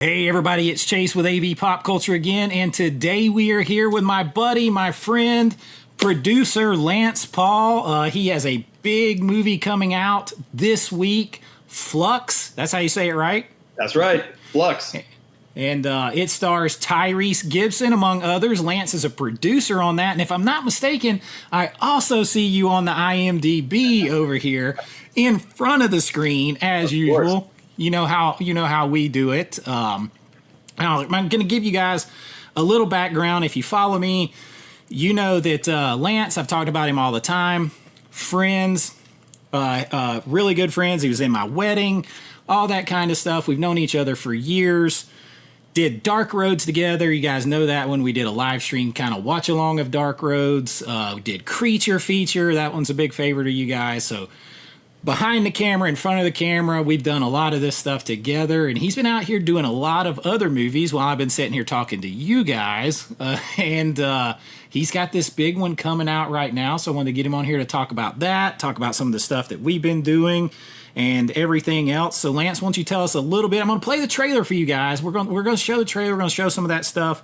Hey everybody, it's Chase with AV Pop Culture again, and today we are here with my buddy, my friend, producer Lance Paul. He has a big movie coming out this week, FLUXX. That's how you say it, right? That's right, FLUXX. And it stars Tyrese Gibson, among others. Lance is a producer on that, and if I'm not mistaken, I also see you on the IMDb over here in front of the screen as usual. You know how we do it. I'm going to give you guys a little background. If you follow me, you know that Lance, I've talked about him all the time. Friends, really good friends. He was in my wedding, all that kind of stuff. We've known each other for years. Did Dark Roads together. You guys know that when we did a live stream kind of watch along of Dark Roads. We did Creature Feature. That one's a big favorite of you guys. So behind the camera, in front of the camera, we've done a lot of this stuff together, and he's been out here doing a lot of other movies while I've been sitting here talking to you guys, and he's got this big one coming out right now, so I wanted to get him on here to talk about that, talk about some of the stuff that we've been doing and everything else. So Lance, why don't you tell us a little bit? I'm going to play the trailer for you guys. We're going to show the trailer. We're going to show some of that stuff.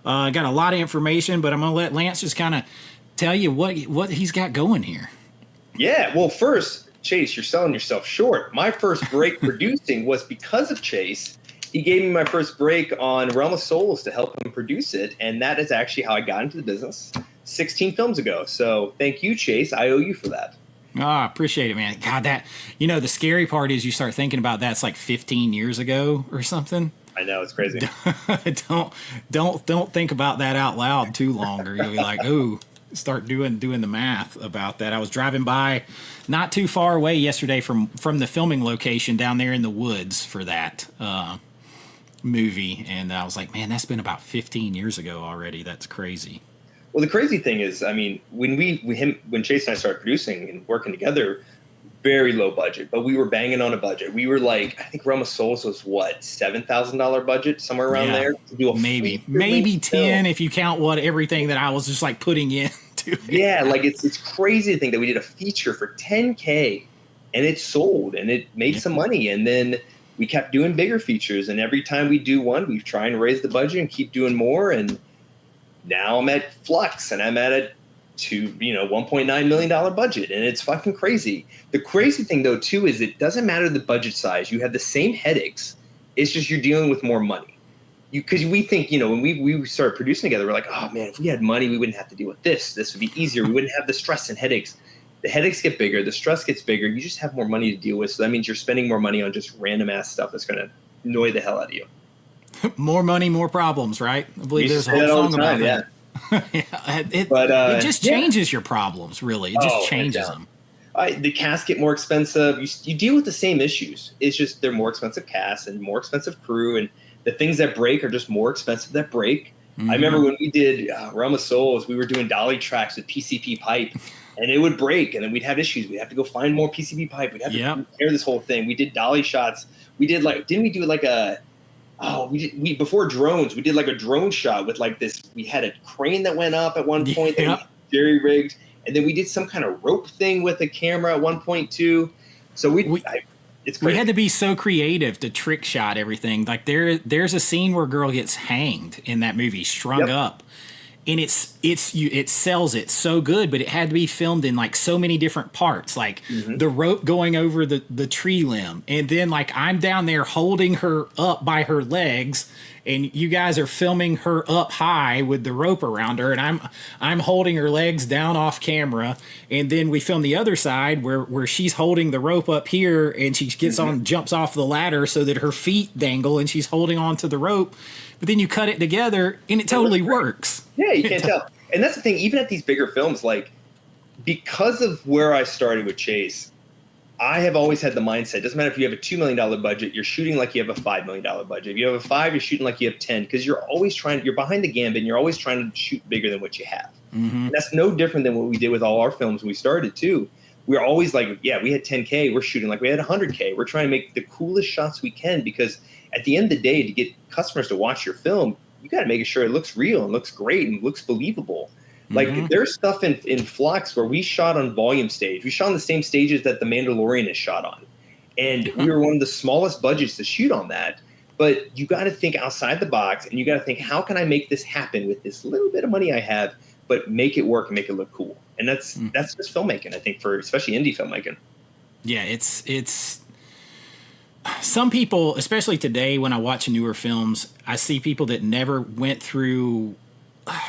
Got a lot of information, but I'm going to let Lance just kind of tell you what he's got going here. Yeah, well, first, Chase, you're selling yourself short. My first break producing was because of Chase. He gave me my first break on Realm of Souls to help him produce it, and that is actually how I got into the business 16 films ago. So thank you, Chase. I owe you for that. I appreciate it, man. God, that, the scary part is you start thinking about that's like 15 years ago or something. I know, it's crazy. Don't think about that out loud too long, or you'll be like, ooh. Start doing the math about that. I was driving by not too far away yesterday from the filming location down there in the woods for that movie, and I was like, man, that's been about 15 years ago already. That's crazy. Well, the crazy thing is, I mean, when Chase and I started producing and working together, very low budget, but we were banging on a budget. We were like, I think Realm of Souls was what, $7,000 budget, somewhere around there, to do a maybe 10 film. if you count everything that I was just like putting in to it. Yeah, like it's crazy to think that we did a feature for $10K and it sold and it made some money, and then we kept doing bigger features, and every time we do one, we try and raise the budget and keep doing more. And now I'm at FLUXX, and I'm at a $1.9 million budget, and it's fucking crazy. The crazy thing though too is it doesn't matter the budget size. You have the same headaches. It's just you're dealing with more money. Because we think, when we started producing together, we're like, oh man, if we had money, we wouldn't have to deal with this. This would be easier. We wouldn't have the stress and headaches. The headaches get bigger. The stress gets bigger. You just have more money to deal with. So that means you're spending more money on just random ass stuff that's going to annoy the hell out of you. More money, more problems, right? I believe there's a whole song about that. It just changes your problems, really. It just changes them. The casts get more expensive. You deal with the same issues. It's just they're more expensive casts and more expensive crew, and the things that break are just more expensive that break. Mm-hmm. I remember when we did Realm of Souls, we were doing dolly tracks with PCP pipe, and it would break, and then we'd have issues. We'd have to go find more PCP pipe. We'd have to repair this whole thing. We did dolly shots. We did didn't we do like we before drones, we did like a drone shot with like this. We had a crane that went up at one point, jerry rigged, and then we did some kind of rope thing with a camera at one point too. So it's crazy. We had to be so creative to trick shot everything. Like there's a scene where a girl gets hanged in that movie, strung up. And it sells it so good, but it had to be filmed in like so many different parts, like the rope going over the tree limb, and then like I'm down there holding her up by her legs, and you guys are filming her up high with the rope around her, and I'm holding her legs down off camera, and then we film the other side where she's holding the rope up here, and she gets jumps off the ladder so that her feet dangle, and she's holding on to the rope. But then you cut it together, and it totally works. Yeah, you can't tell. And that's the thing. Even at these bigger films, like because of where I started with Chase, I have always had the mindset. It doesn't matter if you have a $2 million budget, you're shooting like you have a $5 million budget. If you have a 5, you're shooting like you have 10, because you're behind the gambit, and you're always trying to shoot bigger than what you have. Mm-hmm. And that's no different than what we did with all our films when we started too. We're always like, we had 10K, we're shooting like we had 100K. We're trying to make the coolest shots we can, because at the end of the day, to get customers to watch your film, you got to make sure it looks real and looks great and looks believable. Like there's stuff in FLUXX where we shot on volume stage. We shot on the same stages that The Mandalorian is shot on. And we were one of the smallest budgets to shoot on that. But you got to think outside the box, and you got to think, how can I make this happen with this little bit of money I have, but make it work and make it look cool? And that's just filmmaking, I think, for especially indie filmmaking. Yeah, it's some people, especially today when I watch newer films, I see people that never went through,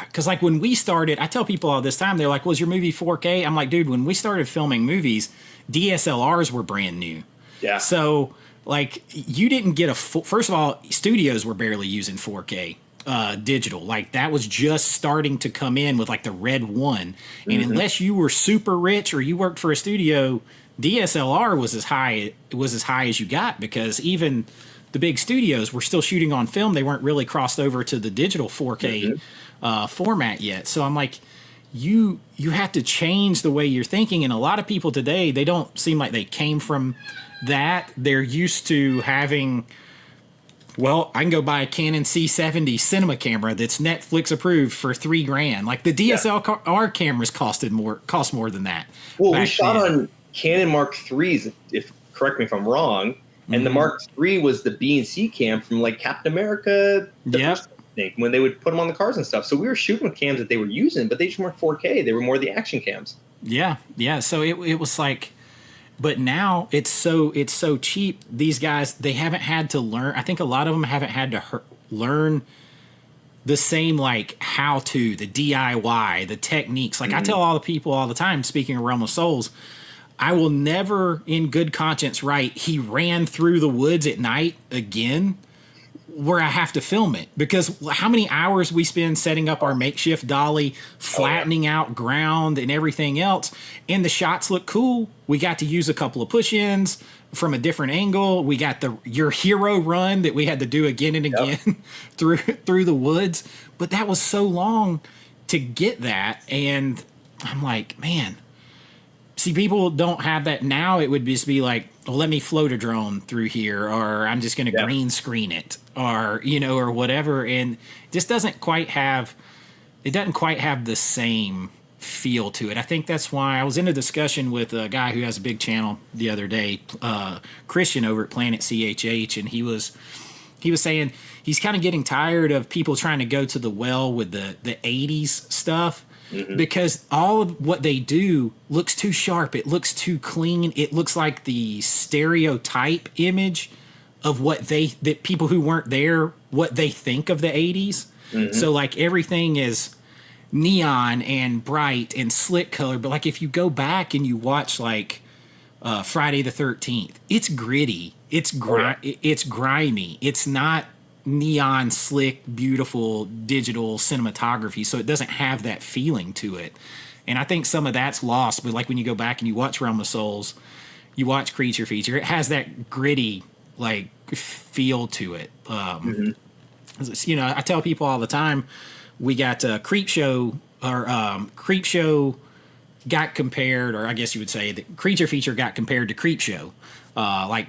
because like when we started, I tell people all this time, they're like, was your movie 4K? I'm like, dude, when we started filming movies, DSLRs were brand new. Yeah. So like you didn't get first of all, studios were barely using 4K digital. Like that was just starting to come in with like the Red One. And unless you were super rich or you worked for a studio, DSLR was as high as you got, because even the big studios were still shooting on film. They weren't really crossed over to the digital 4K format yet. So I'm like, you have to change the way you're thinking. And a lot of people today, they don't seem like they came from that. They're used to having, well, I can go buy a Canon C70 cinema camera that's Netflix approved for $3,000. Like the DSLR cameras cost more than that. Well, we shot on Canon Mark IIIs, if correct me if I'm wrong, and the Mark III was the B and C cam from like Captain America. First, I think, when they would put them on the cars and stuff. So we were shooting with cams that they were using, but they just weren't 4K. They were more the action cams. Yeah. So it was like, but now it's so cheap. These guys, they haven't had to learn. I think a lot of them haven't had to learn the same, like how to, the DIY, the techniques. Like I tell all the people all the time, speaking of Realm of Souls, I will never in good conscience write, he ran through the woods at night again, where I have to film it, because how many hours we spend setting up our makeshift dolly, flattening out ground and everything else. And the shots look cool. We got to use a couple of push-ins from a different angle. We got your hero run that we had to do again and again through the woods. But that was so long to get that. And I'm like, man, see, people don't have that now. It would just be like, well, let me float a drone through here, or I'm just going to green screen it, or, or whatever. And it just doesn't quite have the same feel to it. I think that's why I was in a discussion with a guy who has a big channel the other day, Christian over at Planet CHH. And he was saying he's kind of getting tired of people trying to go to the well with the 80s stuff. Because all of what they do looks too sharp. It looks too clean. It looks like the stereotype image of that people who weren't there, what they think of the 80s. So like everything is neon and bright and slick color. But like if you go back and you watch like Friday the 13th, it's gritty. It's grimy. It's not neon slick, beautiful digital cinematography, so it doesn't have that feeling to it. And I think some of that's lost. But like when you go back and you watch Realm of Souls, you watch Creature Feature, it has that gritty like feel to it. I tell people all the time, we got Creepshow got compared, or I guess you would say that Creature Feature got compared to Creepshow. By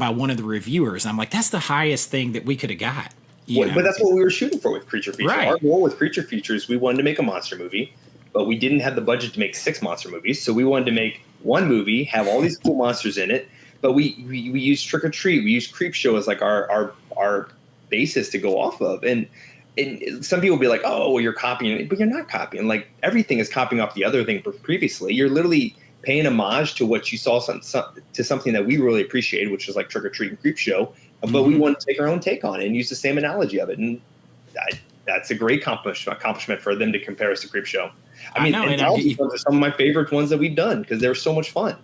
one of the reviewers. I'm like, that's the highest thing that we could have got. But that's what we were shooting for with Creature Feature. Right. Our goal with Creature Features, we wanted to make a monster movie, but we didn't have the budget to make 6 monster movies. So we wanted to make one movie, have all these cool monsters in it. But we used Trick or Treat, we used Creepshow as like our basis to go off of. And some people will be like, oh, well, you're copying it, but you're not copying. Like everything is copying off the other thing previously. You're literally paying homage to what you saw, to something that we really appreciated, which was like Trick or Treat and Creepshow. But we wanted to take our own take on it and use the same analogy of it. And that's a great accomplishment for them to compare us to Creepshow. I know, analogy films are some of my favorite ones that we've done because they're so much fun.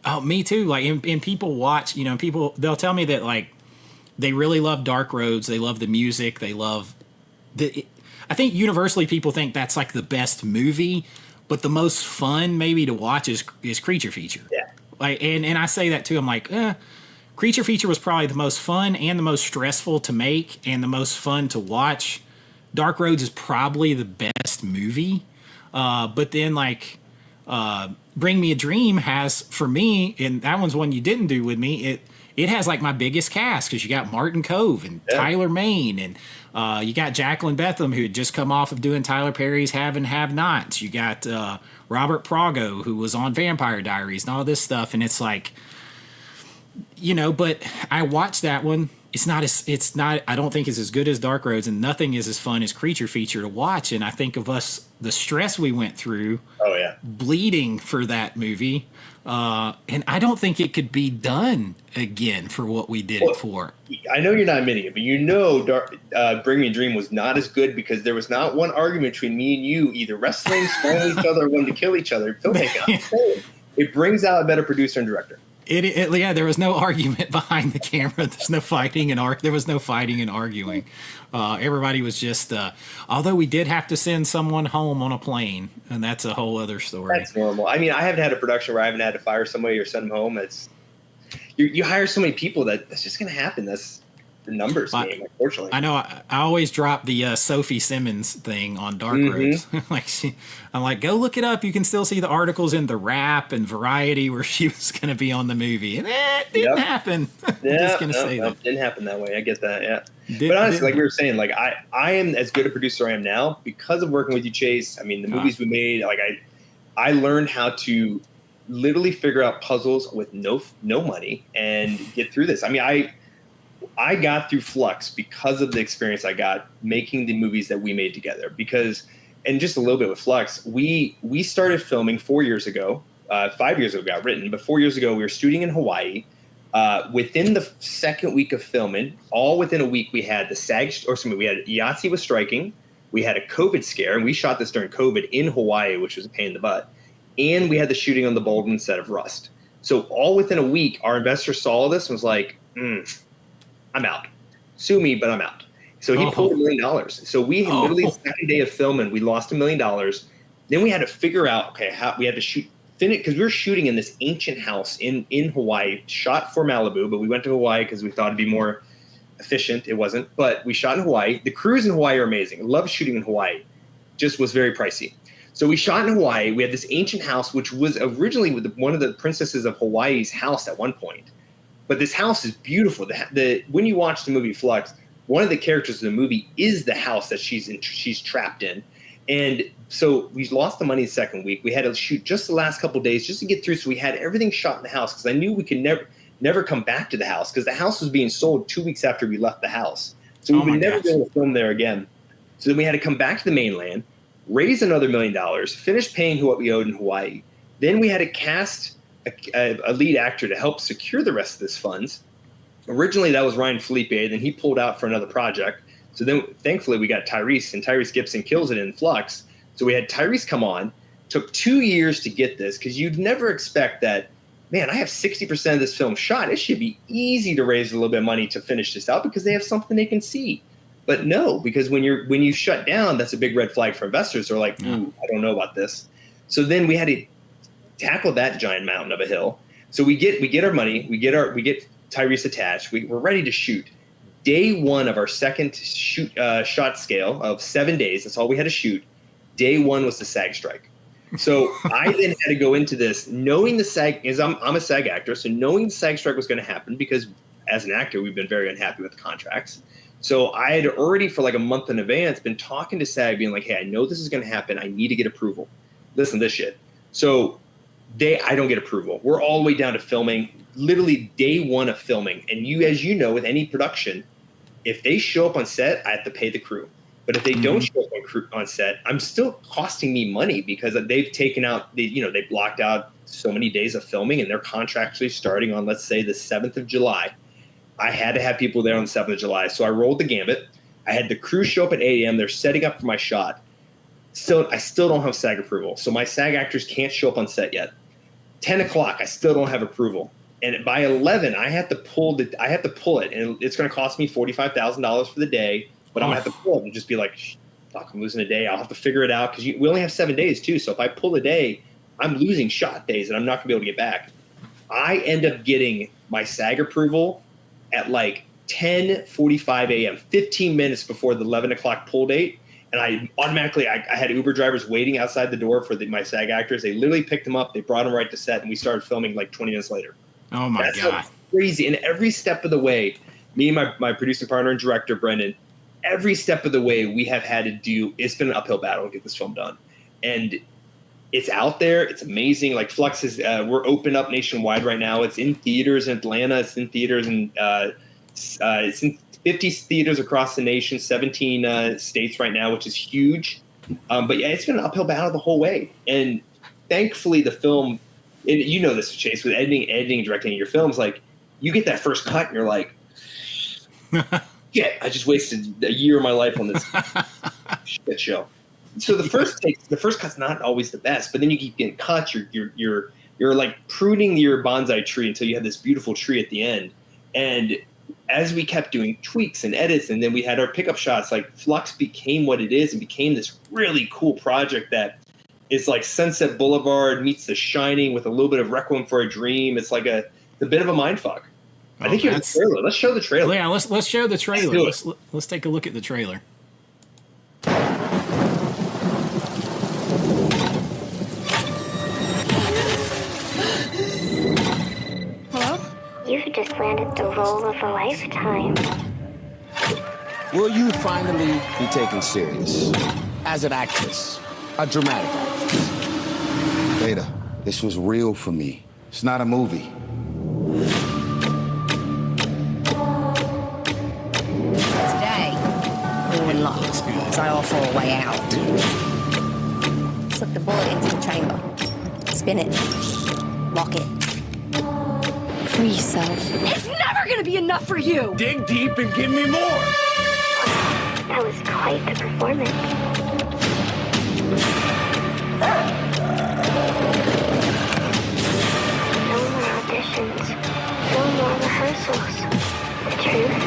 Oh, me too. Like, and people watch, they'll tell me that like they really love Dark Roads. They love the music. They love I think universally people think that's like the best movie. But the most fun maybe to watch is Creature Feature. Yeah. Like, and I say that too. I'm like, Creature Feature was probably the most fun and the most stressful to make and the most fun to watch. Dark Roads is probably the best movie. But then like Bring Me a Dream has, for me, and that one's one you didn't do with me, it has like my biggest cast because you got Martin Cove and Tyler Main, and you got Jacqueline Betham, who had just come off of doing Tyler Perry's Have and Have Nots. You got Robert Prago, who was on Vampire Diaries and all this stuff. And it's like, but I watched that one I don't think it's as good as Dark Roads, and nothing is as fun as Creature Feature to watch. And I think of us, the stress we went through, Oh yeah, bleeding for that movie. And I don't think it could be done again for what we did it for. I know you're not admitting it, but Bring Me a Dream was not as good because there was not one argument between me and you either wrestling, smiling each other, or wanting to kill each other. Filmmaking. It brings out a better producer and director. Yeah, there was no argument behind the camera. There's no fighting there was no fighting and arguing. Everybody was just. Although we did have to send someone home on a plane, and that's a whole other story. That's normal. I mean, I haven't had a production where I haven't had to fire somebody or send them home. You hire so many people that's just going to happen. That's the numbers game, unfortunately. I know. I always drop the Sophie Simmons thing on Dark Roads. I'm like, go look it up. You can still see the articles in The Wrap and Variety where she was going to be on the movie, and it didn't happen. Yeah, that didn't happen that way. I get that. Yeah, but honestly, like we were saying, like I am as good a producer I am now because of working with you, Chase. I mean, the movies we made, like I learned how to literally figure out puzzles with no money and get through this. I mean, I got through Flux because of the experience I got making the movies that we made together. And just a little bit with Flux, we started filming 4 years ago. 5 years ago it got written, but 4 years ago we were shooting in Hawaii. Within the second week of filming, all within a week, we had we had Yahtzee was striking. We had a COVID scare, and we shot this during COVID in Hawaii, which was a pain in the butt. And we had the shooting on the Baldwin set of Rust. So all within a week, our investor saw this and was like, I'm out. Sue me, but I'm out. So he pulled $1 million. So we literally the second day of filming, we lost $1 million. Then we had to figure out, how we had to finish because we were shooting in this ancient house in Hawaii, shot for Malibu, but we went to Hawaii because we thought it'd be more efficient. It wasn't, but we shot in Hawaii. The crews in Hawaii are amazing. I love shooting in Hawaii. Just was very pricey. So we shot in Hawaii. We had this ancient house, which was originally one of the princesses of Hawaii's house at one point. But this house is beautiful. When you watch the movie Flux, one of the characters in the movie is the house that she's trapped in. And so we lost the money the second week. We had to shoot just the last couple of days just to get through. So we had everything shot in the house because I knew we could never come back to the house because the house was being sold 2 weeks after we left the house. So we would never be able to film there again. So then we had to come back to the mainland, raise another $1 million, finish paying what we owed in Hawaii. Then we had to cast a lead actor to help secure the rest of this funds. Originally, that was Ryan Felipe. Then he pulled out for another project. So then, thankfully, we got Tyrese, and Tyrese Gibson kills it in Flux. So we had Tyrese come on. Took 2 years to get this because you'd never expect that, man, I have 60% of this film shot. It should be easy to raise a little bit of money to finish this out because they have something they can see. But no, because when you shut down, that's a big red flag for investors. They're like, I don't know about this. So then we had to tackle that giant mountain of a hill. So we get our money, we get Tyrese attached. We're ready to shoot. Day one of our second shot scale of 7 days. That's all we had to shoot. Day one was the SAG strike. So I then had to go into this knowing the SAG, because I'm a SAG actor, so knowing the SAG strike was going to happen because as an actor, we've been very unhappy with the contracts. So I had already for like a month in advance been talking to SAG being like, hey, I know this is going to happen. I need to get approval. Listen to this shit. So I don't get approval. We're all the way down to filming, literally day one of filming. And as you know, with any production, if they show up on set, I have to pay the crew. But if they don't show up on set, I'm still costing me money because they've taken out, they blocked out so many days of filming and they're contractually starting on, let's say, the 7th of July. I had to have people there on the 7th of July. So I rolled the gambit. I had the crew show up at 8 a.m. They're setting up for my shot. I still don't have SAG approval. So my SAG actors can't show up on set yet. 10 o'clock, I still don't have approval. And by 11, I have to pull it, and it's going to cost me $45,000 for the day. But I'm going to have to pull it and just be like, fuck, I'm losing a day. I'll have to figure it out because we only have 7 days too. So if I pull a day, I'm losing shot days and I'm not going to be able to get back. I end up getting my SAG approval at like 10:45 a.m., 15 minutes before the 11 o'clock pull date. And I automatically, I had Uber drivers waiting outside the door for my SAG actors. They literally picked them up. They brought them right to set, and we started filming like 20 minutes later. Oh, my God. Crazy. And every step of the way, me and my producing partner and director, Brendan, every step of the way we have had to do, it's been an uphill battle to get this film done. And it's out there. It's amazing. Like Flux is, we're open up nationwide right now. It's in theaters in Atlanta. It's in theaters in It's in 50 theaters across the nation, 17 states right now, which is huge. But yeah, it's been an uphill battle the whole way. And thankfully, the film, and you know this, Chase, with editing, and directing your films, like you get that first cut, and you're like, "Yeah, I just wasted a year of my life on this shit show." So the first cut's not always the best, but then you keep getting cuts. You're like pruning your bonsai tree until you have this beautiful tree at the end. And as we kept doing tweaks and edits, and then we had our pickup shots, like FLUXX became what it is and became this really cool project that is like Sunset Boulevard meets The Shining with a little bit of Requiem for a Dream. It's like a bit of a mind fuck. I think you have the trailer. Let's show the trailer. Yeah, let's show the trailer. Let's take a look at the trailer. You've just landed the role of a lifetime. Will you finally be taken serious? As an actress, a dramatic actress. Beta, this was real for me. It's not a movie. Today, we're in luck, as I offer a way out. Slip the bullet into the chamber. Spin it. Lock it. Free yourself. It's never gonna be enough for you! Dig deep and give me more! That was quite the performance. No more auditions. No more rehearsals. The truth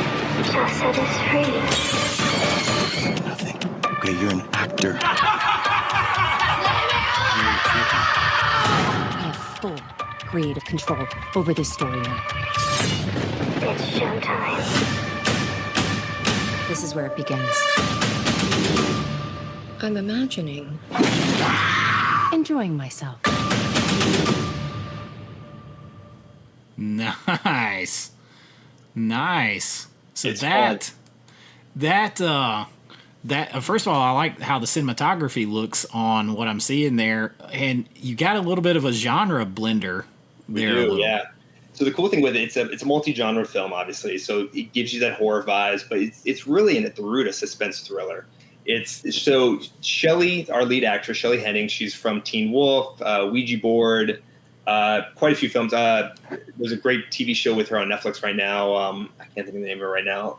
shall set us free. Nothing. Okay, you're an actor. I have full creative control over this story now. It's showtime. This is where it begins. I'm imagining. Enjoying myself. Nice. So It's that first of all, I like how the cinematography looks on what I'm seeing there, and you got a little bit of a genre blender there. Yeah. So the cool thing with it, it's a multi-genre film, obviously. So it gives you that horror vibes, but it's really at the root a suspense thriller. So Shelley, our lead actress, Shelley Henning, she's from Teen Wolf, Ouija Board, quite a few films. There's a great TV show with her on Netflix right now. I can't think of the name of it right now.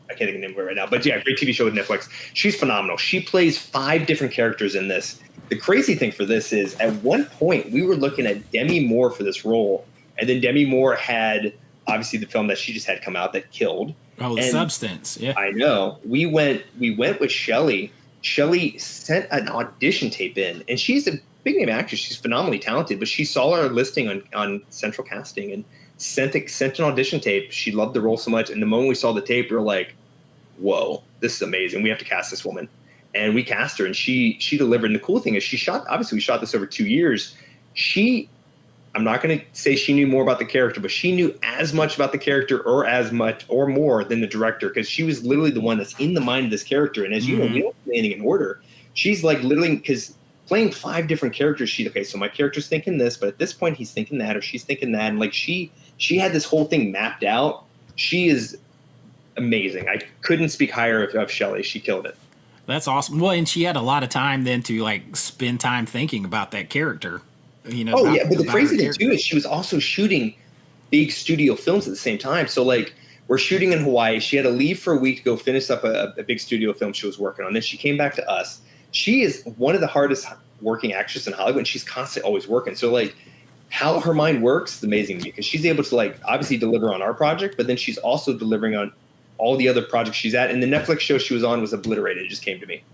But yeah, great TV show with Netflix. She's phenomenal. She plays 5 different characters in this. The crazy thing for this is at one point we were looking at Demi Moore for this role. And then Demi Moore had obviously the film that she just had come out that killed. Oh, The Substance. Yeah. I know. We went with Shelley. Shelley sent an audition tape in, and she's a big name actress. She's phenomenally talented, but she saw our listing on Central Casting and sent an audition tape. She loved the role so much. And the moment we saw the tape, we were like, whoa, this is amazing. We have to cast this woman. And we cast her, and she delivered. And the cool thing is we shot this over 2 years. I'm not going to say she knew more about the character, but she knew as much about the character or as much or more than the director, because she was literally the one that's in the mind of this character. And as you know, we don't do anything in order. She's like literally, because playing 5 different characters, so my character's thinking this, but at this point he's thinking that, or she's thinking that. And like she had this whole thing mapped out. She is amazing. I couldn't speak higher of Shelley. She killed it. That's awesome. Well, and she had a lot of time then to like spend time thinking about that character. You know, but the crazy thing too is she was also shooting big studio films at the same time. So like we're shooting in Hawaii. She had to leave for a week to go finish up a big studio film she was working on. Then she came back to us. She is one of the hardest working actresses in Hollywood, and she's constantly always working. So like how her mind works is amazing to me, because she's able to like obviously deliver on our project, but then she's also delivering on all the other projects she's at. And the Netflix show she was on was Obliterated. It just came to me.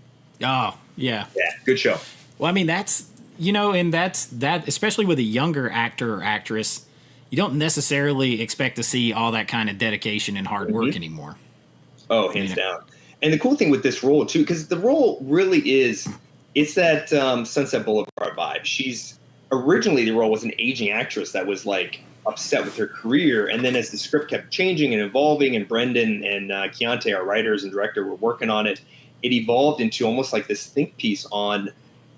Oh, yeah. Yeah, good show. Well, I mean, that's, and that's especially with a younger actor or actress, you don't necessarily expect to see all that kind of dedication and hard work anymore. Oh, hands down. And the cool thing with this role too, because the role really is, it's that Sunset Boulevard vibe. She's originally, the role was an aging actress that was like upset with her career. And then as the script kept changing and evolving, and Brendan and Keontae, our writers and director, were working on it, it evolved into almost like this think piece on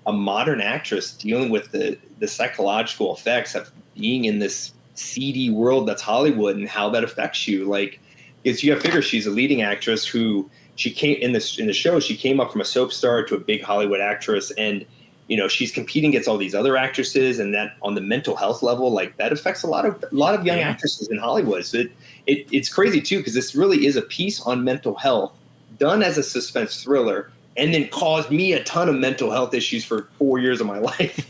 a modern actress dealing with the psychological effects of being in this seedy world that's Hollywood and how that affects you. Like, it's, you got to figure she's a leading actress who she came in the show. She came up from a soap star to a big Hollywood actress, and you know, she's competing against all these other actresses, and that on the mental health level, like that affects a lot of young actresses in Hollywood. So it's crazy too, because this really is a piece on mental health done as a suspense thriller, and then caused me a ton of mental health issues for 4 years of my life.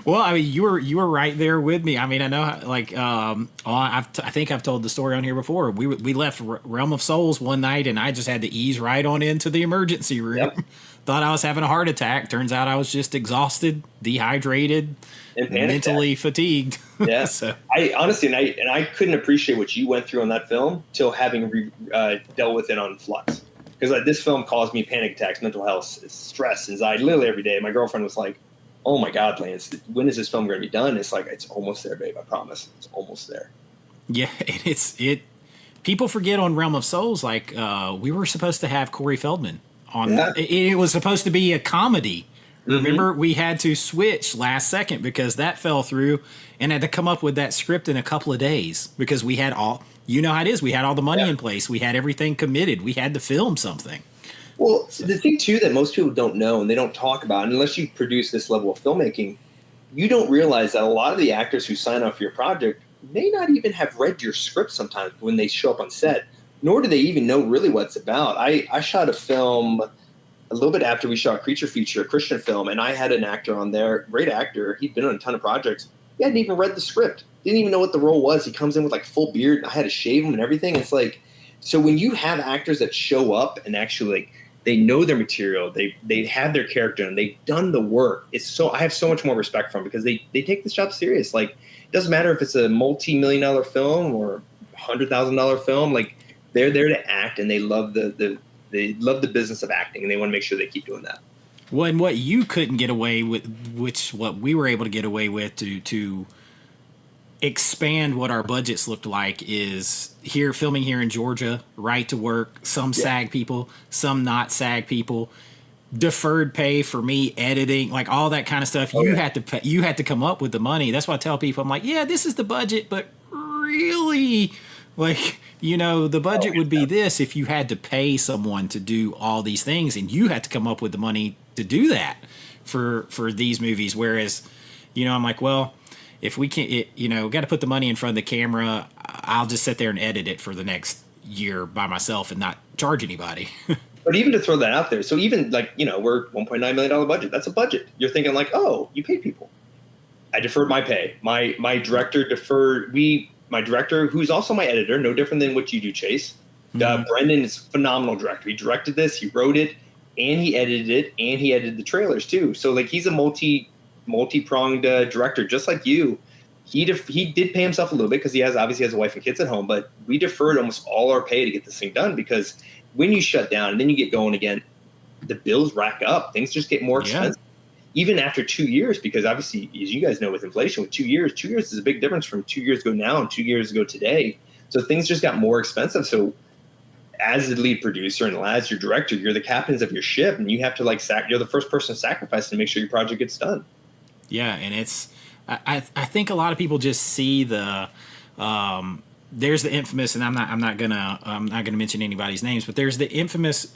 Well, I mean, you were right there with me. I mean, I know, like, I think I've told the story on here before. We left Realm of Souls one night, and I just had to ease right on into the emergency room. Yep. Thought I was having a heart attack. Turns out I was just exhausted, dehydrated, and mentally fatigued. Yeah. So. I honestly, and I couldn't appreciate what you went through on that film till having dealt with it on FLUXX. Because this film caused me panic attacks, mental health, stress, anxiety, literally every day. My girlfriend was like, "Oh my God, Lance, when is this film going to be done?" It's like, it's almost there, babe. I promise. It's almost there. Yeah, people forget on Realm of Souls, like, we were supposed to have Corey Feldman on. Yeah. It was supposed to be a comedy. Remember, we had to switch last second because that fell through, and had to come up with that script in a couple of days because we had all, you know how it is, we had all the money in place. We had everything committed. We had to film something. Well, the thing, too, that most people don't know and they don't talk about, unless you produce this level of filmmaking, you don't realize that a lot of the actors who sign off for your project may not even have read your script sometimes when they show up on set, nor do they even know really what it's about. I shot a film a little bit after we shot Creature Feature, a Christian film, and I had an actor on there, great actor. He'd been on a ton of projects. He hadn't even read the script, didn't even know what the role was. He comes in with like full beard, and I had to shave him and everything. It's like, so when you have actors that show up and actually, like, they know their material, they have their character, and they've done the work. I have so much more respect for them because they take this job serious. Like, it doesn't matter if it's a multi-million-dollar film or $100,000 film. Like, they're there to act, and they love the business of acting, and they want to make sure they keep doing that. Well, and what you couldn't get away with, what we were able to get away with to expand what our budgets looked like, is filming here in Georgia, right to work, some SAG people, some not SAG people, deferred pay for me editing, like all that kind of stuff. You had to come up with the money. That's why I tell people, I'm like, yeah, this is the budget, but really, like, you know, the budget would be this if you had to pay someone to do all these things, and you had to come up with the money to do that for these movies. Whereas, you know, I'm like, well, if we can't, got to put the money in front of the camera, I'll just sit there and edit it for the next year by myself and not charge anybody. But even to throw that out there, so even like, you know, we're $1.9 million budget. That's a budget. You're thinking like, oh, you paid people. I deferred my pay. My director deferred. My director, who's also my editor, no different than what you do, Chase. Brendan is a phenomenal director. He directed this, he wrote it, and he edited it, and he edited the trailers too. So like, he's a multi-pronged director, just like you. He did pay himself a little bit because he obviously has a wife and kids at home, but we deferred almost all our pay to get this thing done, because when you shut down and then you get going again, the bills rack up. Things just get more expensive. Even after 2 years, because obviously, as you guys know, with inflation, with 2 years is a big difference from 2 years ago now and 2 years ago today. So things just got more expensive. So as the lead producer and as your director, you're the captains of your ship, and you have to you're the first person to sacrifice to make sure your project gets done. Yeah, and I think a lot of people just see the there's the infamous, and I'm not gonna mention anybody's names, but there's the infamous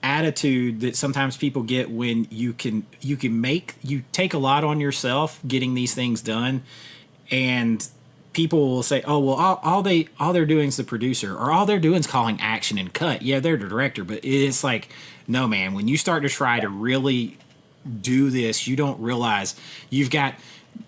attitude that sometimes people get when you take a lot on yourself getting these things done, and people will say, oh, well, all they're doing is the producer, or all they're doing is calling action and cut. Yeah, they're the director, but it's like, no, man, when you start to try to really do this, you don't realize you've got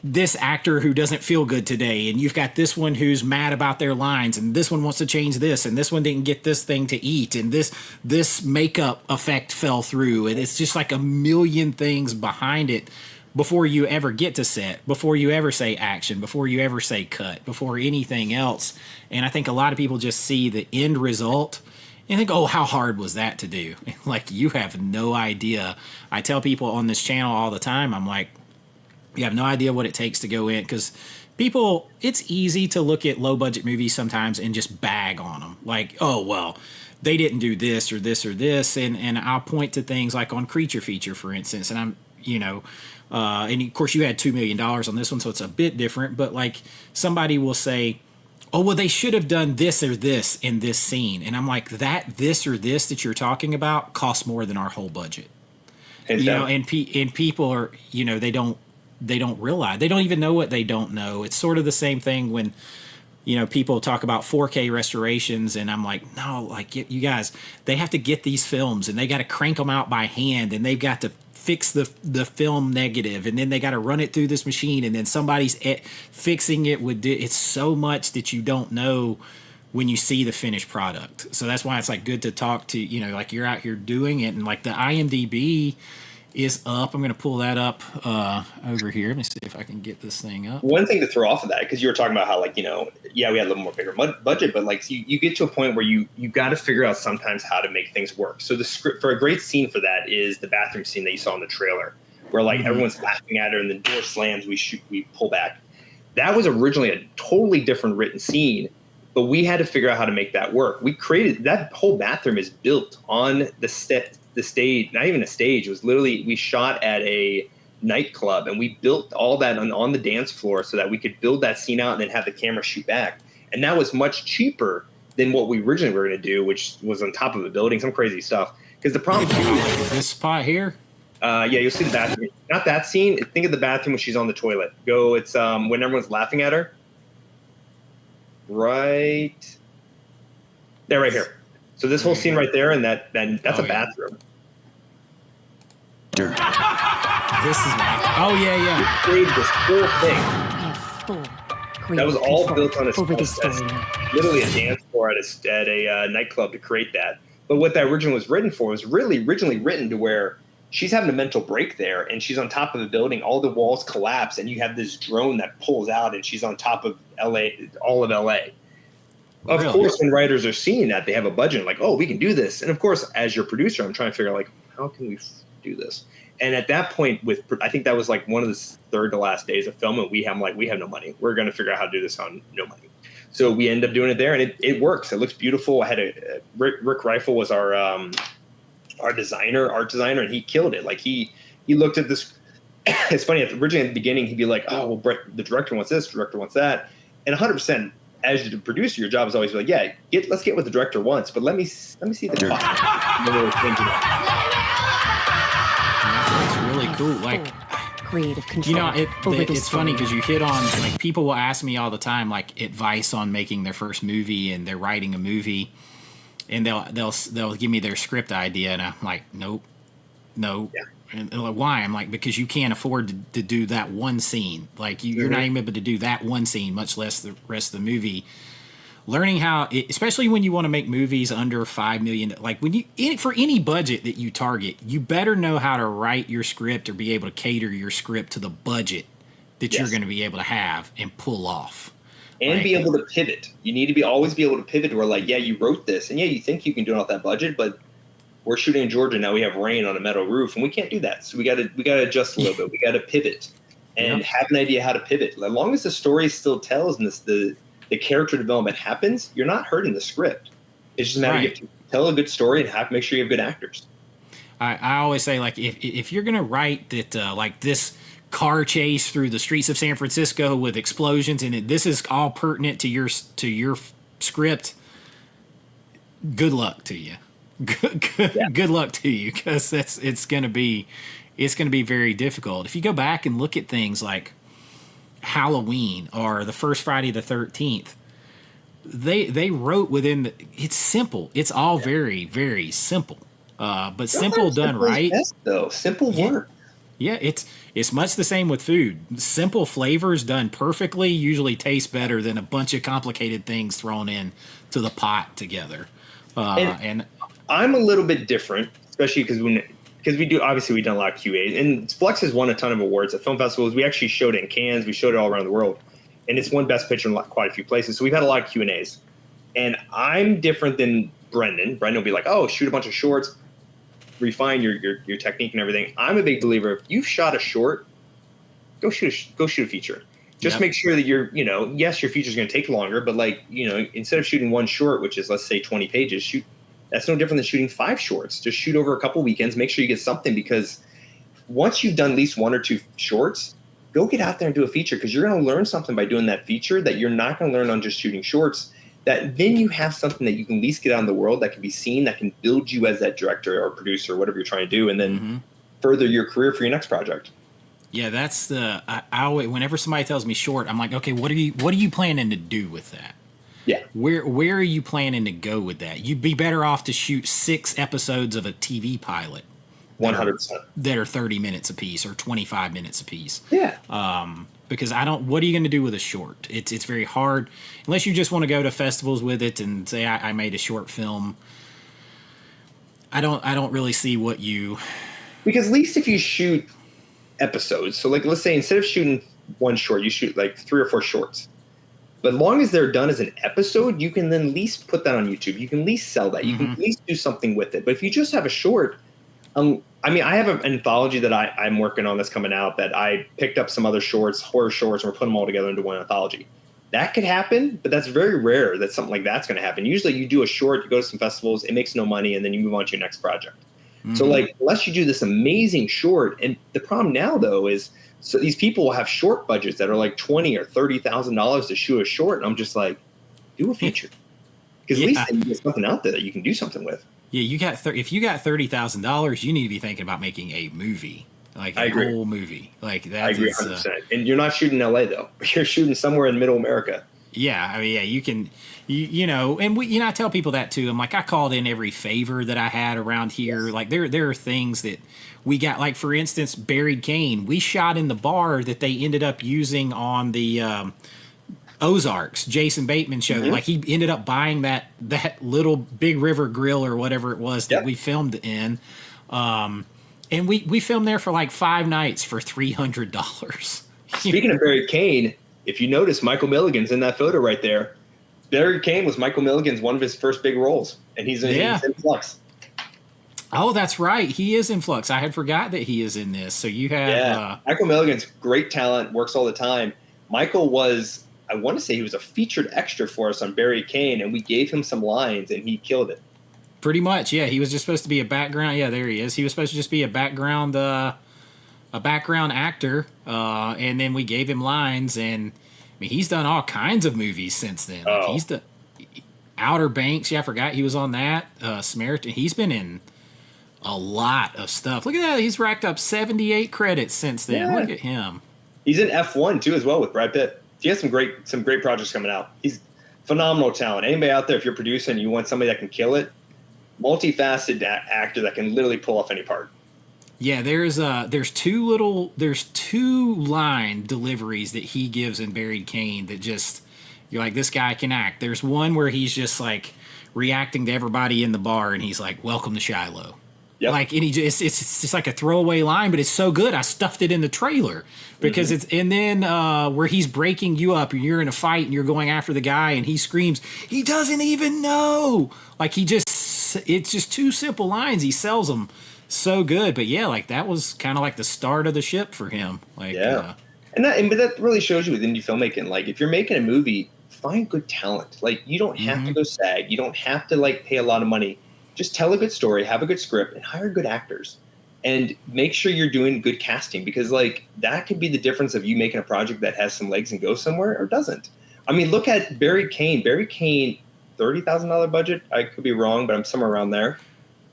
this actor who doesn't feel good today, and you've got this one who's mad about their lines, and this one wants to change this, and this one didn't get this thing to eat, and this makeup effect fell through, and it's just like a million things behind it before you ever get to set, before you ever say action, before you ever say cut, before anything else. And I think a lot of people just see the end result and think, oh, how hard was that to do? Like, you have no idea. I tell people on this channel all the time, I'm like, you have no idea what it takes to go in, because people, it's easy to look at low budget movies sometimes and just bag on them. Like, oh, well, they didn't do this or this or this. And I'll point to things like on Creature Feature, for instance. And and of course you had $2 million on this one, so it's a bit different, but like somebody will say, oh, well, they should have done this or this in this scene. And I'm like, this or this that you're talking about costs more than our whole budget. And people are, they don't realize, they don't even know what they don't know. It's sort of the same thing when, people talk about 4K restorations, and I'm like, no, like you guys, they have to get these films and they got to crank them out by hand, and they've got to fix the film negative, and then they got to run it through this machine, and then somebody's fixing it it's so much that you don't know when you see the finished product. So that's why it's like good to talk to, like you're out here doing it, and like the IMDb is up. I'm going to pull that up over here. Let me see if I can get this thing up. One thing to throw off of that, because you were talking about how, like, we had a little more bigger budget, but like you get to a point where you got to figure out sometimes how to make things work. So the script for a great scene for that is the bathroom scene that you saw in the trailer, where like everyone's laughing at her and the door slams, we pull back. That was originally a totally different written scene, but we had to figure out how to make that work. We created that whole bathroom is built on the stage, not even a stage. It was literally, we shot at a nightclub, and we built all that on the dance floor so that we could build that scene out and then have the camera shoot back. And that was much cheaper than what we originally were going to do, which was on top of a building, some crazy stuff. Because the problem too is this spot here. You'll see the bathroom. Not that scene. Think of the bathroom when she's on the toilet. It's when everyone's laughing at her. Right there, right here. So this whole scene right there, and that's a bathroom. This is yeah. We created this whole thing. That was all built on literally a dance floor at a nightclub to create that. But what that originally was written for was really originally written to where she's having a mental break there, and she's on top of a building. All the walls collapse, and you have this drone that pulls out, and she's on top of all of LA. Of course, when writers are seeing that, they have a budget, like, oh, we can do this. And of course, as your producer, I'm trying to figure out, like, how can we do this? And at that point, I think that was like one of the third to last days of filming, we have no money. We're going to figure out how to do this on no money. So we end up doing it there, and it works. It looks beautiful. I had Rick Rifle was our art designer, and he killed it. Like he looked at this. It's funny. Originally at the beginning, he'd be like, "Oh, well, the director wants this, director wants that," and 100%. As the producer, your job is always like, "Yeah, let's get what the director wants, but let me see the plot." It's really cool. Like creative control. It's funny because you hit on, like, people will ask me all the time, like, advice on making their first movie, and they're writing a movie, and they'll give me their script idea, and I'm like, no. Yeah. And they're like, why? I'm like, because you can't afford to do that one scene. Like, you're not even able to do that one scene, much less the rest of the movie. Learning how, especially when you want to make movies under $5 million, like for any budget that you target, you better know how to write your script or be able to cater your script to the budget that you're going to be able to have and pull off. And be able to pivot. You need to always be able to pivot where, like, yeah, you wrote this, and yeah, you think you can do it off that budget, but we're shooting in Georgia now. We have rain on a metal roof, and we can't do that. So we got to adjust a little bit. We got to pivot and have an idea how to pivot. As long as the story still tells and the character development happens, you're not hurting the script. It's just a matter of you tell a good story and make sure you have good actors. I always say, like, if you're gonna write that, like, this car chase through the streets of San Francisco with explosions and this is all pertinent to your script, good luck to you. Good luck to you, because it's gonna be very difficult. If you go back and look at things like Halloween or the first Friday the 13th, they wrote within it's simple. It's all very, very simple, but simple done right. Simple work. Yeah, it's much the same with food. Simple flavors done perfectly usually taste better than a bunch of complicated things thrown in to the pot together. And I'm a little bit different, especially because we've done a lot of QA, and Flux has won a ton of awards at film festivals. We actually showed it in Cannes. We showed it all around the world, and it's won Best Picture in quite a few places. So we've had a lot of Q&As, and I'm different than Brendan. Brendan will be like, "Oh, shoot a bunch of shorts, refine your technique and everything." I'm a big believer. If you've shot a short, go shoot a feature. Just make sure that yes, your feature is going to take longer, but instead of shooting one short, which is, let's say, 20 pages, that's no different than shooting 5 shorts. Just shoot over a couple weekends. Make sure you get something, because once you've done at least 1 or 2 shorts, go get out there and do a feature, because you're going to learn something by doing that feature that you're not going to learn on just shooting shorts. That then you have something that you can at least get out in the world that can be seen, that can build you as that director or producer, or whatever you're trying to do, and then further your career for your next project. Yeah, that's I always, whenever somebody tells me short, I'm like, okay, what are you planning to do with that? Yeah. Where are you planning to go with that? You'd be better off to shoot 6 episodes of a TV pilot. 100%. That are 30 minutes apiece or 25 minutes apiece. Yeah. Because what are you going to do with a short? It's very hard unless you just want to go to festivals with it and say I made a short film. I don't really see what you. Because at least if you shoot episodes, so like let's say instead of shooting 1 short, you shoot like 3 or 4 shorts. But as long as they're done as an episode, you can then at least put that on YouTube. You can at least sell that. You can at least do something with it. But if you just have a short, I mean, I have an anthology that I'm working on that's coming out that I picked up some other shorts, horror shorts, and we're putting them all together into one anthology. That could happen, but that's very rare that something like that's going to happen. Usually you do a short, you go to some festivals, it makes no money, and then you move on to your next project. So like, unless you do this amazing short, and the problem now though is, so these people will have short budgets that are like $20,000 or $30,000 to shoot a short, and I'm just like, do a feature, because at least then you get something out there that you can do something with. Yeah, if you got $30,000, you need to be thinking about making a movie, like a whole movie. Like that. I agree 100%. And you're not shooting in LA though. You're shooting somewhere in Middle America. Yeah, I mean, yeah, you can, you know, and I tell people that too. I'm like, I called in every favor that I had around here. Yes. Like there are things that we got, like for instance, Buried Cane. We shot in the bar that they ended up using on the Ozarks, Jason Bateman show. Like he ended up buying that little Big River Grill or whatever it was that we filmed in. And we filmed there for like 5 nights for $300. Speaking of Buried Cane, if you notice, Michael Milligan's in that photo right there. Buried Cane was Michael Milligan's one of his first big roles, and he's in Flux. Oh, that's right. He is in Flux. I had forgot that he is in this. So you have Michael Milligan's great talent, works all the time. Michael was, I want to say he was a featured extra for us on Buried Cane, and we gave him some lines, and he killed it. Pretty much, yeah. He was just supposed to be a background. Yeah, there he is. He was supposed to just be a background actor, and then we gave him lines, and I mean he's done all kinds of movies since then. Like he's the Outer Banks. Yeah, I forgot he was on that. Samaritan. He's been in a lot of stuff. Look at that. He's racked up 78 credits since then. Yeah. Look at him. He's in F1 too as well with Brad Pitt. He has some great projects coming out. He's phenomenal talent. Anybody out there, if you're producing and you want somebody that can kill it, multifaceted actor that can literally pull off any part. Yeah, there's 2 line deliveries that he gives in Buried Cane that just, you're like, this guy can act. There's one where he's just like reacting to everybody in the bar and he's like, welcome to Shiloh. Yep. Like, and it's just like a throwaway line, but it's so good. I stuffed it in the trailer because it's, and then where he's breaking you up and you're in a fight and you're going after the guy and he screams, he doesn't even know. Like it's just 2 simple lines. He sells them so good. But yeah, like that was kind of like the start of the ship for him. Like, but that really shows you with indie filmmaking. Like if you're making a movie, find good talent. Like you don't have to go SAG. You don't have to like pay a lot of money. Just tell a good story, have a good script, and hire good actors. And make sure you're doing good casting, because like that could be the difference of you making a project that has some legs and goes somewhere or doesn't. I mean, look at Buried Cane. Buried Cane, $30,000 budget. I could be wrong, but I'm somewhere around there.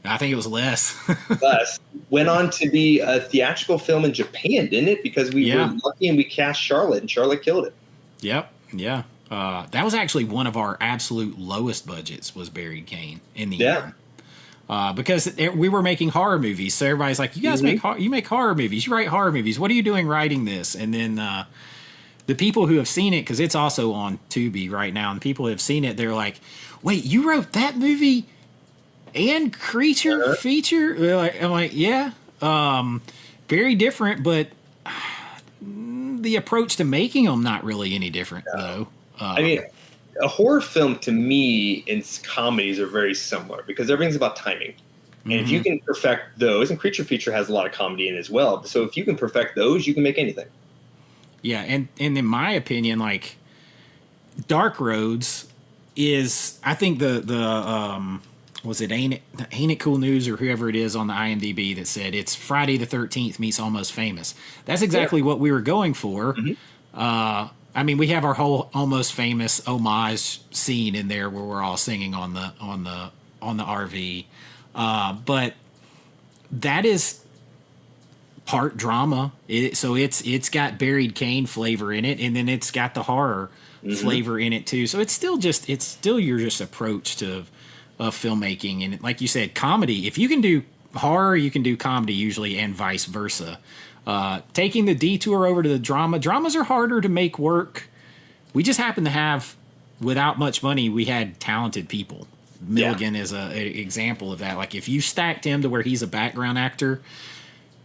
I think it was less. Went on to be a theatrical film in Japan, didn't it? Because we were lucky and we cast Charlotte, and Charlotte killed it. Yep. Yeah. That was actually one of our absolute lowest budgets was Buried Cane in the year. Because we were making horror movies, so everybody's like, "You guys make horror movies. You write horror movies. What are you doing writing this?" And then the people who have seen it, because it's also on Tubi right now, and people who have seen it, they're like, "Wait, you wrote that movie and creature feature?" I'm like, "Yeah, very different, but the approach to making them not really any different though." I mean, a horror film to me and comedies are very similar because everything's about timing. And if you can perfect those, and creature feature has a lot of comedy in it as well. So if you can perfect those, you can make anything. Yeah. And in my opinion, like Dark Roads is, I think the was it Ain't It Cool News or whoever it is on the IMDb that said it's Friday the 13th meets Almost Famous. That's exactly what we were going for. I mean, we have our whole Almost Famous homage scene in there where we're all singing on the RV, but that is part drama. So it's got Buried Kane flavor in it, and then it's got the horror flavor in it too. So it's still your just approach to filmmaking, and like you said, comedy. If you can do horror, you can do comedy usually, and vice versa. Taking the detour over to the dramas are harder to make work. We just happen to have, without much money, we had talented people. Milligan is an example of that. Like if you stacked him to where he's a background actor,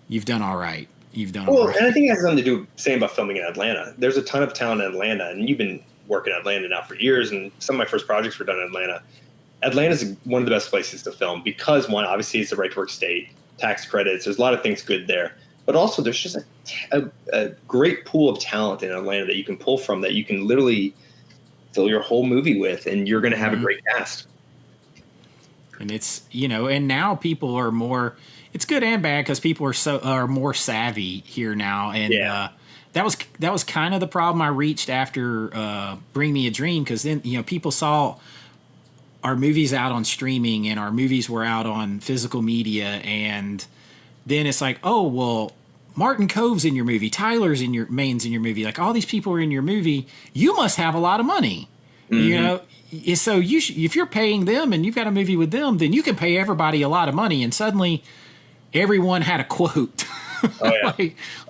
you've done all right. All right. And I think it has something to do same about filming in Atlanta. There's a ton of talent in Atlanta, and you've been working in Atlanta now for years, and some of my first projects were done in Atlanta. Atlanta's one of the best places to film because, one, obviously it's a right to work state, tax credits, there's a lot of things good there. But also there's just a great pool of talent in Atlanta that you can pull from that you can literally fill your whole movie with, and you're going to have a great cast. And it's, and now people are more, it's good and bad because people are more savvy here now. And that was kind of the problem I reached after Bring Me a Dream, because then, people saw our movies out on streaming and our movies were out on physical media, and then it's like, oh, well, Martin Cove's in your movie, Tyler's in your movie, like all these people are in your movie, you must have a lot of money. So if you're paying them and you've got a movie with them, then you can pay everybody a lot of money, and suddenly everyone had a quote.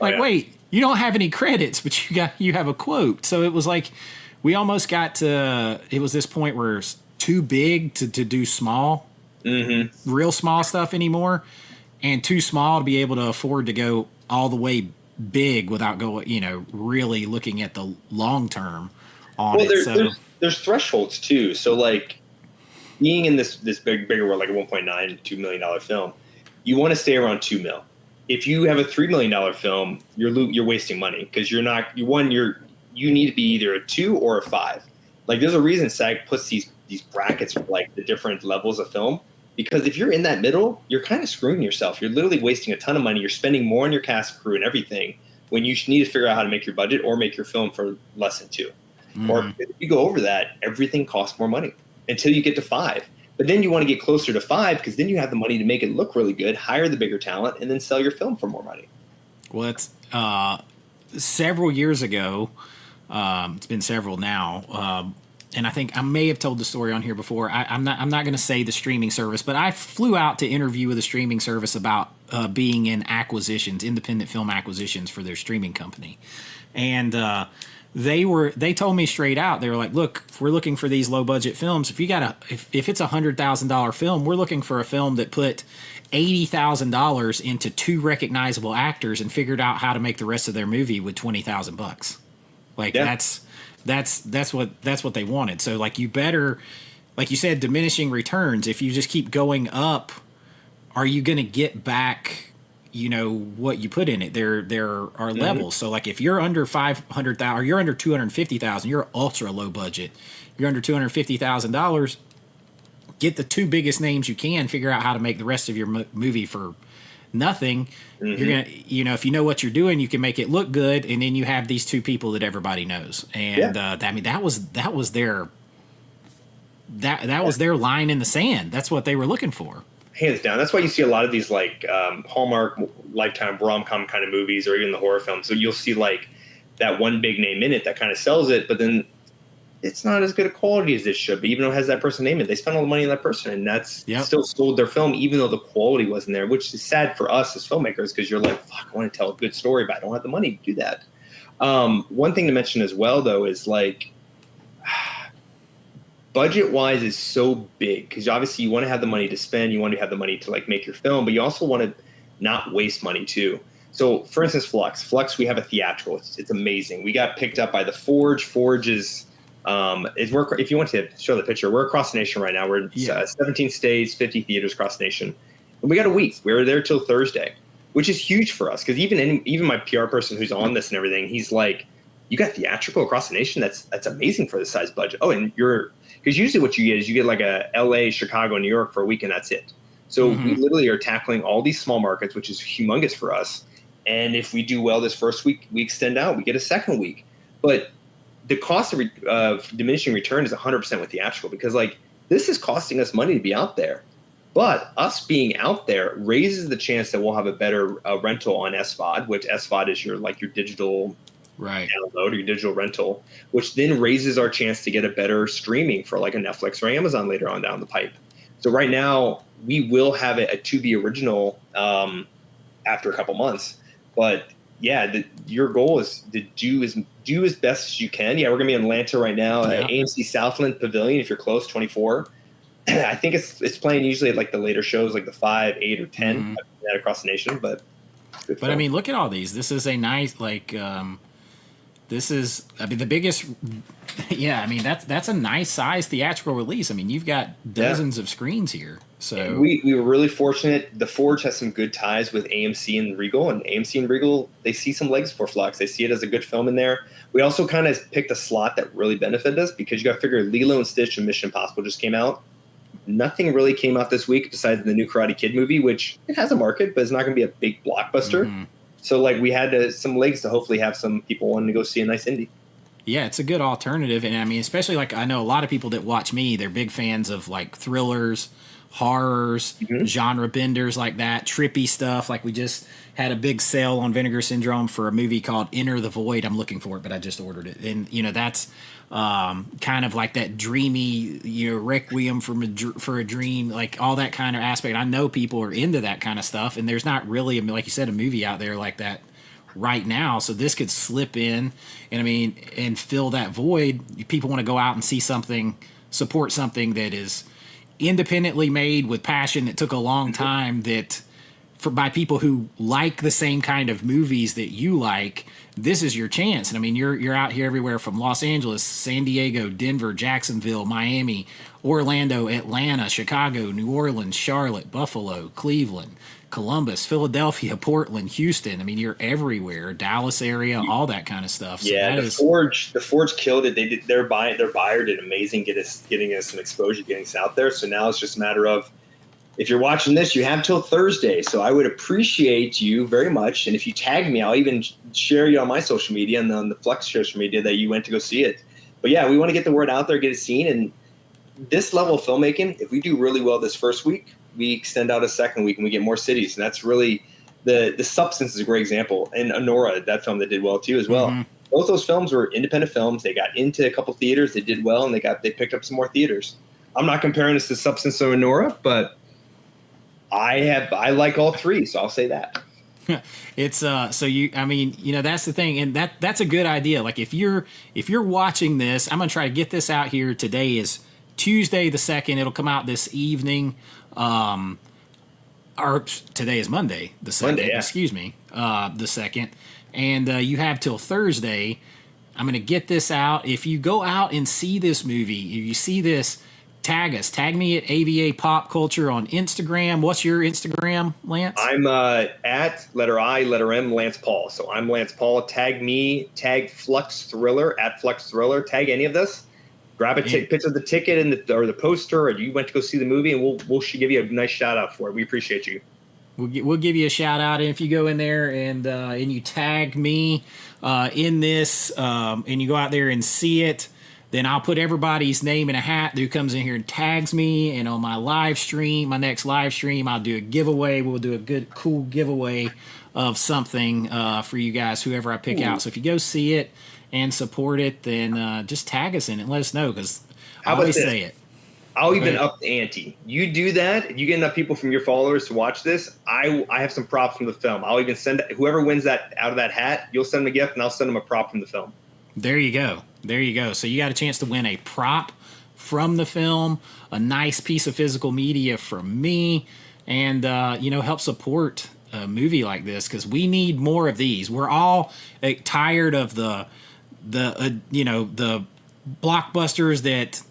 Wait, you don't have any credits, but you have a quote. So it was like we almost got to, it was this point where it's too big to do small, real small stuff anymore, and too small to be able to afford to go all the way big without going, really looking at the long term on it. There's thresholds too. So like being in this bigger world, like a $1.9-2 million film, you want to stay around $2 million. If you have a $3 million film, you're wasting money because you need to be either a 2 or a 5. Like there's a reason SAG puts these brackets for like the different levels of film, because if you're in that middle, you're kind of screwing yourself. You're literally wasting a ton of money. You're spending more on your cast, crew, and everything when you need to figure out how to make your budget or make your film for less than 2. Or if you go over that, everything costs more money until you get to 5. But then you want to get closer to 5 because then you have the money to make it look really good, hire the bigger talent, and then sell your film for more money. Well, it's several years ago. It's been several now. And I think I may have told the story on here before. I'm not going to say the streaming service, but I flew out to interview with a streaming service about being in acquisitions, independent film acquisitions for their streaming company. And they told me straight out, they were like, look, if we're looking for these low budget films, if it's $100,000 film, we're looking for a film that put $80,000 into 2 recognizable actors and figured out how to make the rest of their movie with $20,000. Like that's what they wanted. So like you better, like you said, diminishing returns. If you just keep going up, are you going to get back what you put in it? There are levels. So like if you're under 500,000 or you're under 250,000, you're ultra low budget. You're under $250,000. Get the 2 biggest names you can. Figure out how to make the rest of your movie for nothing. You're gonna, if you know what you're doing, you can make it look good, and then you have these 2 people that everybody knows. And that was their line in the sand. That's what they were looking for. Hands down. That's why you see a lot of these like Hallmark Lifetime rom-com kind of movies, or even the horror films. So you'll see like that one big name in it that kind of sells it, but then it's not as good a quality as it should be, even though it has that person name in it. They spent all the money on that person, and that's still sold their film, even though the quality wasn't there, which is sad for us as filmmakers, because you're like, fuck, I want to tell a good story, but I don't have the money to do that. One thing to mention as well, though, is like budget-wise is so big, because obviously you want to have the money to spend, you want to have the money to like make your film, but you also want to not waste money too. So, for instance, FLUXX, we have a theatrical. It's amazing. We got picked up by the Forge. Forge is if you want to show the picture, we're across the nation right now. We're in 17 states, 50 theaters across the nation, and we got a week. We were there till Thursday, which is huge for us, because even my PR person who's on this and everything, he's like, you got theatrical across the nation. That's amazing for this size budget. Oh, and because usually what you get is you get like a LA, Chicago, New York for a week, and that's it. So we literally are tackling all these small markets, which is humongous for us. And if we do well this first week, we extend out, we get a second week. But the cost of diminishing return is 100% with theatrical, because like this is costing us money to be out there. But us being out there raises the chance that we'll have a better rental on SVOD, which SVOD is your digital download or your digital rental, which then raises our chance to get a better streaming for like a Netflix or Amazon later on down the pipe. So right now we will have a to-be original after a couple months. But yeah, your goal is to do as best as you can. Yeah, we're going to be in Atlanta right now, AMC Southland Pavilion if you're close, 24. I think it's playing usually at like the later shows, like the 5, 8, or 10 that across the nation. But I mean, look at all these. This is a nice the biggest. Yeah, I mean that's a nice size theatrical release. I mean, you've got dozens of screens here. So we were really fortunate. The Forge has some good ties with AMC and Regal, and AMC and Regal, they see some legs for Flux. They see it as a good film in there. We also kind of picked a slot that really benefited us, because you got to figure Lilo and Stitch and Mission Impossible just came out. Nothing really came out this week besides the new Karate Kid movie, which it has a market, but it's not going to be a big blockbuster. So like we had some legs to hopefully have some people wanting to go see a nice indie. Yeah, it's a good alternative. And I mean, especially like I know a lot of people that watch me, they're big fans of like thrillers, horrors, genre benders like that, trippy stuff. Like we just had a big sale on Vinegar Syndrome for a movie called Enter the Void. I'm looking for it, but I just ordered it. And, that's kind of like that dreamy, requiem for a dream, like all that kind of aspect. I know people are into that kind of stuff, and there's not really, like you said, a movie out there like that right now. So this could slip in and fill that void. People want to go out and see something, support something that is independently made with passion, that took a long time, by people who like the same kind of movies that you like. This is your chance. And I mean, you're out here everywhere from Los Angeles, San Diego, Denver, Jacksonville, Miami, Orlando, Atlanta, Chicago, New Orleans, Charlotte, Buffalo, Cleveland, Columbus, Philadelphia, Portland, Houston. I mean, you're everywhere, Dallas area, all that kind of stuff. So yeah, the Forge killed it. They did their buyer did amazing, getting us some exposure, getting us out there. So now it's just a matter of, if you're watching this, you have till Thursday. So I would appreciate you very much. And if you tag me, I'll even share you on my social media and on the FLUXX social media that you went to go see it. But yeah, we want to get the word out there, get it seen. And this level of filmmaking, if we do really well this first week, we extend out a second week and we get more cities. And that's really the Substance is a great example. And Honora, that film that did well too as well. Both those films were independent films. They got into a couple theaters, they did well, and they picked up some more theaters. I'm not comparing this to Substance or Honora, but I like all three, so I'll say that. It's that's the thing, and that's a good idea. Like if you're watching this, I'm gonna try to get this out here. Today is Tuesday the 2nd. It'll come out this evening. Or today is Monday the 2nd. Monday, yeah. Excuse me, the 2nd, and you have till Thursday. I'm gonna get this out. If you go out and see this movie, if you see this, tag us. Tag me at AVA Pop Culture on Instagram. What's your Instagram, Lance? I'm at letter I, letter M, Lance Paul. So I'm Lance Paul. Tag me. Tag FLUXX Thriller at FLUXX Thriller. Tag any of this. Grab a picture of the ticket and or the poster, or you went to go see the movie, and we'll give you a nice shout out for it. We appreciate you. We'll give you a shout out, and if you go in there and you tag me in this, and you go out there and see it, then I'll put everybody's name in a hat who comes in here and tags me. And on my next live stream, I'll do a giveaway. We'll do a good, cool giveaway of something for you guys, whoever I pick out. So if you go see it and support it, then just tag us in it and let us know, because I always say it. I'll even up the ante. You do that, you get enough people from your followers to watch this, I have some props from the film. I'll even send whoever wins that out of that hat, you'll send them a gift, and I'll send them a prop from the film. There you go. So you got a chance to win a prop from the film, a nice piece of physical media from me, and help support a movie like this, because we need more of these. We're all tired of the blockbusters that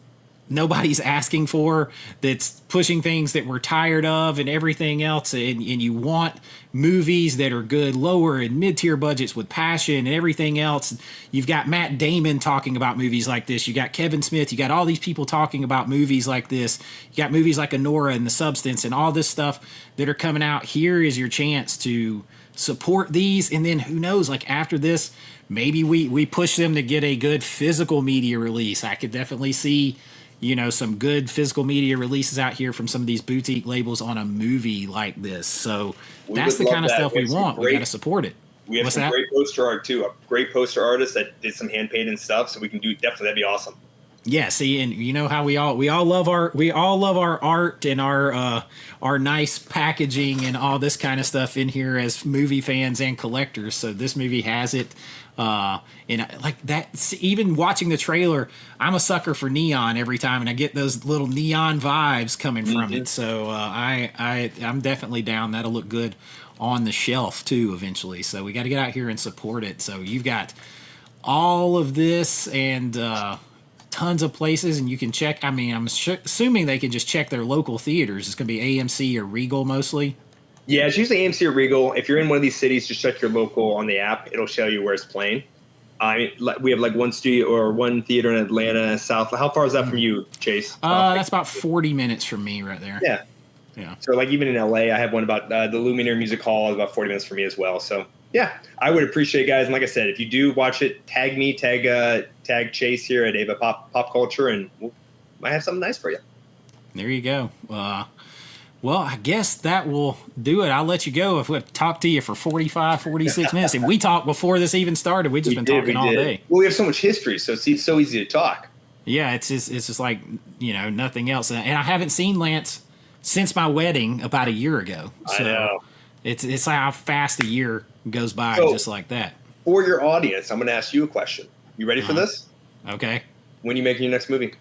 nobody's asking for, that's pushing things that we're tired of and everything else, and you want movies that are good lower and mid-tier budgets with passion and everything else. You've got Matt Damon talking about movies like this. You got Kevin Smith. You got all these people talking about movies like this. You got movies like Anora and The Substance and all this stuff that are coming out. Here is your chance to support these, and then who knows, like after this, maybe we push them to get a good physical media release. I could definitely see, you know, some good physical media releases out here from some of these boutique labels on a movie like this. So that's the kind of stuff we want. We got to support it. We have some great poster art too. A great poster artist that did some hand painted stuff, so we can do definitely. That'd be awesome. Yeah, see, and you know how we all love our art and our nice packaging and all this kind of stuff in here as movie fans and collectors. So this movie has it, and like that. Even watching the trailer, I'm a sucker for neon every time, and I get those little neon vibes coming from it. So I'm definitely down. That'll look good on the shelf too eventually. So we got to get out here and support it. So you've got all of this and. Tons of places, and you can check. I mean, I'm assuming they can just check their local theaters. It's going to be AMC or Regal mostly. Yeah, it's usually AMC or Regal. If you're in one of these cities, just check your local on the app. It'll show you where it's playing. We have like one studio or one theater in Atlanta South. How far is that from you, Chase? That's about 40 minutes from me right there. Yeah. So like even in LA, I have one about the Lumiere Music Hall is about 40 minutes from me as well. So yeah, I would appreciate it, guys. And like I said, if you do watch it, tag me, tag Chase here at AVA Pop Culture, and we might have something nice for you. There you go. Well, I guess that will do it. I'll let you go. If we have to talk to you for 45, 46 minutes, and we talked before this even started. We've just been talking all day. Well, we have so much history, so it's so easy to talk. Yeah, it's just like, you know, nothing else. And I haven't seen Lance since my wedding about a year ago. So I know. It's like how fast a year goes by just like that. For your audience, I'm going to ask you a question. You ready for this? Okay. When are you making your next movie?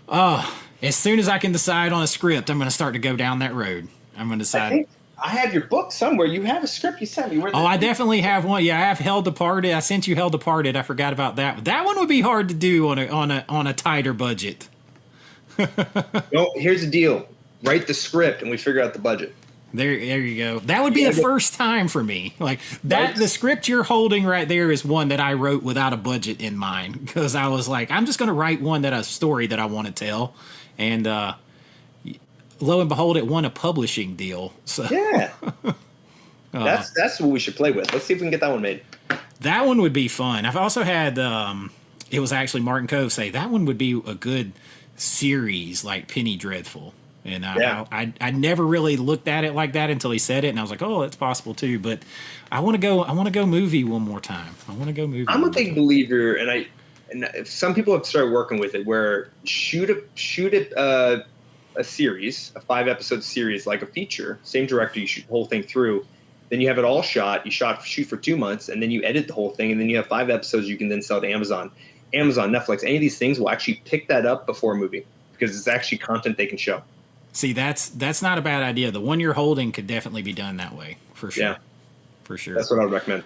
As soon as I can decide on a script, I'm going to start to go down that road. I'm going to decide. I think I have your book somewhere. You have a script you sent me. I definitely have one. Yeah, I have Hell Departed. I sent you Hell Departed. I forgot about that. That one would be hard to do on a tighter budget. No, here's the deal. Write the script and we figure out the budget. There you go. That would be the first time for me. Like that, right? The script you're holding right there is one that I wrote without a budget in mind, because I was like, I'm just going to write a story that I want to tell, and lo and behold, it won a publishing deal. So yeah, that's what we should play with. Let's see if we can get that one made. That one would be fun. I've also had it was actually Martin Cove say that one would be a good series like Penny Dreadful. And I never really looked at it like that until he said it, and I was like, oh, it's possible too. But I want to go movie one more time. I'm a big believer, and some people have started working with it, where shoot a series, a 5-episode series, like a feature, same director, you shoot the whole thing through. Then you have it all shot. You shoot for 2 months, and then you edit the whole thing, and then you have 5 episodes you can then sell to Amazon, Netflix. Any of these things will actually pick that up before a movie, because it's actually content they can show. See, that's not a bad idea. The one you're holding could definitely be done that way, for sure. Yeah. For sure. That's what I would recommend.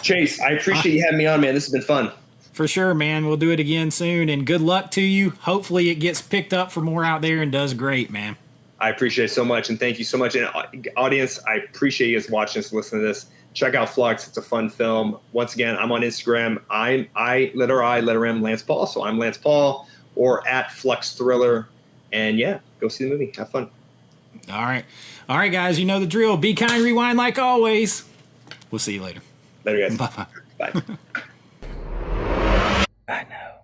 Chase, I appreciate you having me on, man. This has been fun. For sure, man. We'll do it again soon, and good luck to you. Hopefully it gets picked up for more out there and does great, man. I appreciate it so much, and thank you so much. And audience, I appreciate you guys watching this, listening to this. Check out Flux. It's a fun film. Once again, I'm on Instagram. I'm letter M, Lance Paul. So I'm Lance Paul, or at FLUXX Thriller. And yeah, go see the movie. Have fun. All right, guys. You know the drill. Be kind, rewind like always. We'll see you later. Later, guys. Bye. Bye. I know.